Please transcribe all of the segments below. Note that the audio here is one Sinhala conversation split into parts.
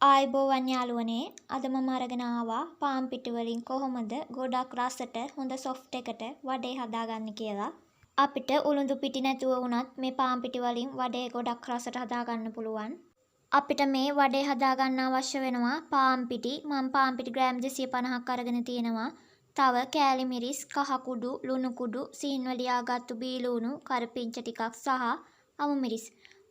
ආයිබෝවන් යාළුවනේ අද මම අරගෙන ආවා පාන් පිටි වලින් කොහොමද ගොඩක් රසට හොඳ සොෆ්ට් එකට වඩේ හදාගන්නේ කියලා. අපිට උළුදු පිටි නැතුව වුණත් මේ පාන් පිටි වලින් වඩේ ගොඩක් රසට හදාගන්න පුළුවන්. අපිට මේ වඩේ හදාගන්න අවශ්‍ය වෙනවා පාන් පිටි. මම පාන් පිටි ග්‍රෑම් 250ක් අරගෙන තියෙනවා. තව කෑලි මිරිස්, කහ කුඩු, ලුණු කුඩු, සීන් වලියාගත්තු බීලුණු, කරපිංච ටිකක් සහ අමු මිරිස්.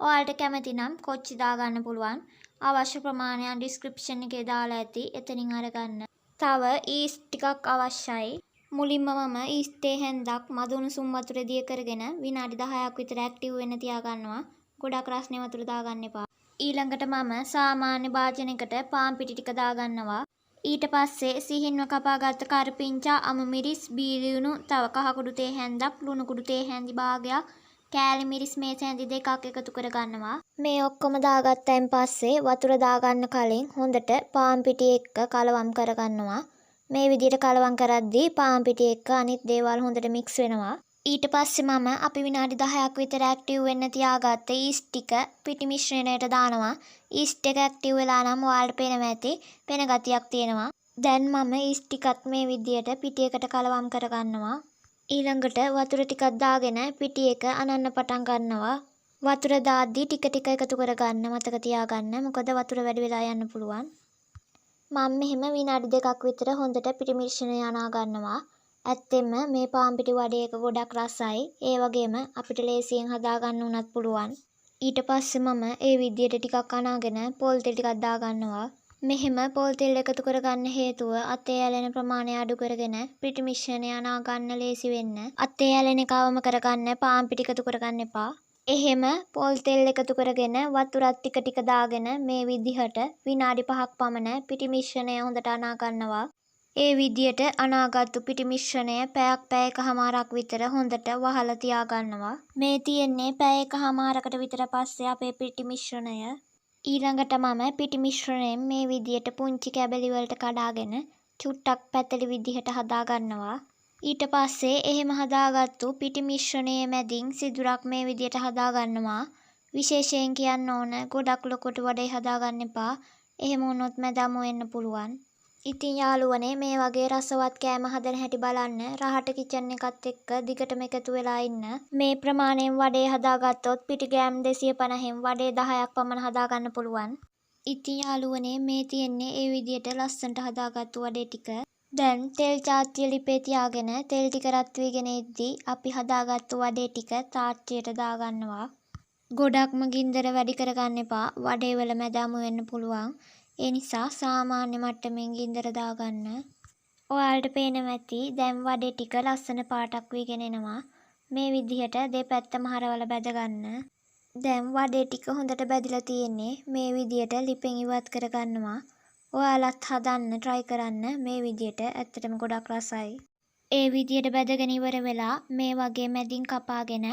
ඔයාලට කැමති නම් කොච්චි දාගන්න පුළුවන්. අවශ්‍ය ප්‍රමාණය ඩිස්ක්‍රිප්ෂන් එකේ දාලා ඇති. එතනින් අරගන්න. තව ඊස්ට් ටිකක් අවශ්‍යයි. මුලින්ම මම ඊස්ට් හැන්දක් මදුණුසුම් වතුරේ දිය කරගෙන විනාඩි 10ක් විතර ඇක්ටිව් වෙන්න තියාගන්නවා. ගොඩක් රස්නේ වතුර දාගන්න එපා. ඊළඟට මම සාමාන්‍ය භාජනයකට පාන් පිටි ටික දාගන්නවා. ඊට පස්සේ සිහින්ව කපාගත්ත කරපිංචා, අමු මිරිස්, බීලියුණු, තව කහ කුඩු තේ හැන්දක්, ලුණු කුඩු තේ හැන්දි භාගයක්, කෑලි මිරිස් මේස හැන්දි දෙකක් එකතු කරගන්නවා. මේ ඔක්කොම දාගත්තයින් පස්සේ වතුර දාගන්න කලින් හොඳට පාන් පිටි එක්ක කලවම් කරගන්නවා. මේ විදිහට කලවම් කරද්දී පාන් පිටි එක්ක අනිත් දේවල් හොඳට මික්ස් වෙනවා. ඊට පස්සේ මම අපි විනාඩි 10ක් විතර ඇක්ටිව් වෙන්න තියාගත්ත ඊස්ට් ටික පිටි මිශ්‍රණයට දානවා. ඊස්ට් එක ඇක්ටිව් වෙලා නම් ඔයාලට පේනවා ඇති පෙන ගතියක් තියෙනවා. දැන් මම ඊස්ට් ටිකත් මේ විදිහට පිටියකට කලවම් කරගන්නවා. ඊළඟට වතුර ටිකක් දාගෙන පිටි එක අනන්න පටන් ගන්නවා. වතුර දාද්දී ටික ටික එකතු කරගන්න මතක තියාගන්න. මොකද වතුර වැඩි වෙලා යන්න පුළුවන්. මම මෙහෙම විනාඩි 2ක් විතර හොඳට පිටි මිශ්‍රණය අනා ගන්නවා. ඇත්තෙන්ම මේ පාන් පිටි වඩේ එක ගොඩක් රසයි. ඒ වගේම අපිට ලේසියෙන් හදාගන්න උනත් පුළුවන්. ඊට පස්සේ මම ඒ විදිහට ටිකක් අනාගෙන පොල් තෙල් ටිකක් දාගන්නවා. මෙහෙම පොල් තෙල් එකතු කරගන්න හේතුව අතේ ඇලෙන ප්‍රමාණය අඩු කරගෙන පිටි මිශ්‍රණය අනා ගන්න ලේසි වෙන්න. අතේ ඇලෙන එක අවම කරගන්න පාන් පිටි එකතු කරගන්න එපා. එහෙම පොල් තෙල් එකතු කරගෙන වතුරත් ටික ටික දාගෙන මේ විදිහට විනාඩි 5ක් පමණ පිටි මිශ්‍රණය හොඳට අනා ගන්නවා. ඒ විදිහට අනාගත්තු පිටි මිශ්‍රණය පැය එකහමාරක් විතර හොඳට වහලා තියාගන්නවා. මේ තියෙන්නේ පැය එකහමාරකට විතර පස්සේ අපේ පිටි මිශ්‍රණය. ඊළඟට මම පිටි මිශ්‍රණයෙන් මේ විදිහට පුංචි කැබලි වලට කඩාගෙන චුට්ටක් පැතලි විදිහට හදාගන්නවා. ඊට පස්සේ එහෙම හදාගත්තු පිටි මිශ්‍රණයේ මැදින් සිදුරක් මේ විදිහට හදාගන්නවා. විශේෂයෙන් කියන්න ඕන ගොඩක් ලොකුට වඩේ හදාගන්න එපා. එහෙම වුණොත් මැදම වෙන්න පුළුවන්. ඉතින් යාළුවනේ මේ වගේ රසවත් කෑම හදන හැටි බලන්න. රහට කිචන් එකත් එක්ක දිගටම එකතු වෙලා ඉන්න. මේ ප්‍රමාණයෙන් වඩේ හදාගත්තොත් පිටි ග්‍රෑම් 250න් වඩේ 10ක් පමණ හදාගන්න පුළුවන්. ඉතින් යාළුවනේ මේ තියෙන්නේ ඒ විදිහට ලස්සනට හදාගත්තු වඩේ ටික. දැන් තෙල් චාච්චිය ලිපේ තියාගෙන තෙල් ටික රත් වීගෙන ඉද්දී අපි හදාගත්තු වඩේ ටික තාච්චියට දාගන්නවා. ගොඩක්ම ගින්දර වැඩි කරගන්න එපා. වඩේ වල මැදම වෙන්න පුළුවන්. ඒ නිසා සාමාන්‍ය මට්ටමින් ගින්දර දාගන්න. ඔයාලට පේනවා ඇති දැන් වඩේ ටික ලස්සන පාටක් වීගෙන එනවා. මේ විදිහට දෙපැත්තම හරවලා බැද ගන්න. දැන් වඩේ ටික හොඳට බැදිලා තියෙන්නේ. මේ විදිහට ලිපෙන් ඉවත් කරගන්නවා. ඔයාලත් හදන්න try කරන්න මේ විදිහට. ඇත්තටම ගොඩක් රසයි. ඒ විදිහට බැදගෙන ඉවර වෙලා මේ වගේ මැදින් කපාගෙන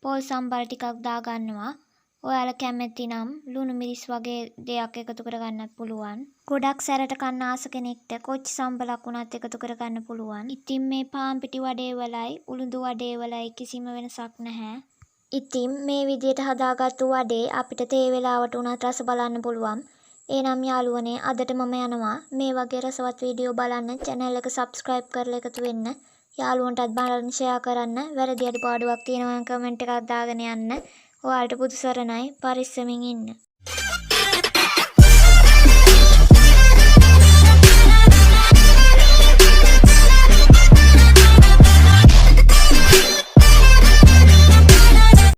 පොල් සම්බල් ටිකක් දාගන්නවා. ඔයාලා කැමති නම් ලුණු මිරිස් වගේ දෙයක් එකතු කරගන්නත් පුළුවන්. ගොඩක් සැරට කන්න ආස කෙනෙක්ට කොච්චි සම්බලක් වුණත් එකතු කරගන්න පුළුවන්. ඉතින් මේ පාන් පිටි වඩේ වලයි උළුදු වඩේ වලයි කිසිම වෙනසක් නැහැ. ඉතින් මේ විදිහට හදාගත්තු වඩේ අපිට තේ වෙලාවට උනත් රස බලන්න පුළුවන්. එහෙනම් යාළුවනේ අදට මම යනවා. මේ වගේ රසවත් වීඩියෝ බලන්න channel එක subscribe කරලා එකතු වෙන්න. යාළුවන්ටත් බලන්න share කරන්න. වැරදි අඩුපාඩුවක් තියෙනවා නම් comment එකක් දාගෙන යන්න. ඔයාලට පුදු සරණයි. පරිස්සමින් ඉන්න.